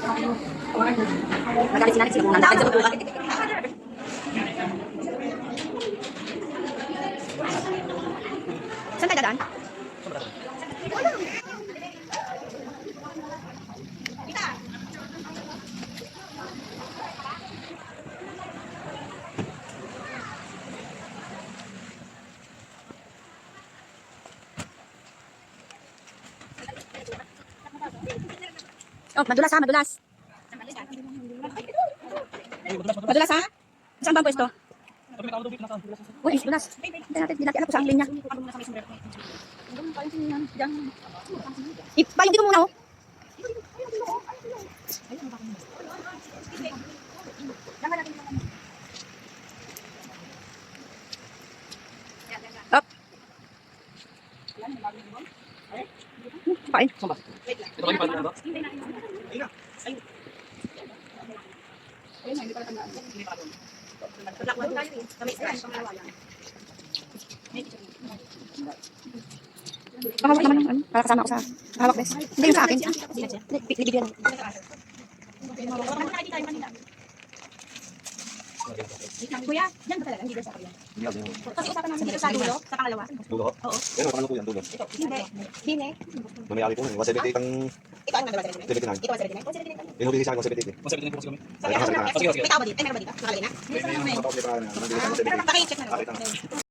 Magalit sila sila kung nandakad sa buwan. Saan tayo dadaan? Oh, madulas ha, madulas. Madulas ha? Saan ba ang pwesto? Uy, madulas. Hindi natin, hindi natin alam kung saan linya. Ipayong dito muna oh. Up. Pain. Ito kayo pa ba? Pakawak naman yung para kasama ko sa hawak bes. Hindi yung sa akin. Bigyan. Kuya, dyan ba talaga? Hindi sa kapila. Kasi usapan namin dito sa dulo, sa pangalawa. Dulo? Oo. Yan, pangalan po yan, dulo. Hindi. Dine. Mamayari po. 178 ang... Ito ano naman 79. Ito 179. Yung huli sa akin, 178. 179 po kasi kami. May tao ba dito? Ay, meron ba dito? Nakalagay na? May mga kapatid pa na. Pakicheck na.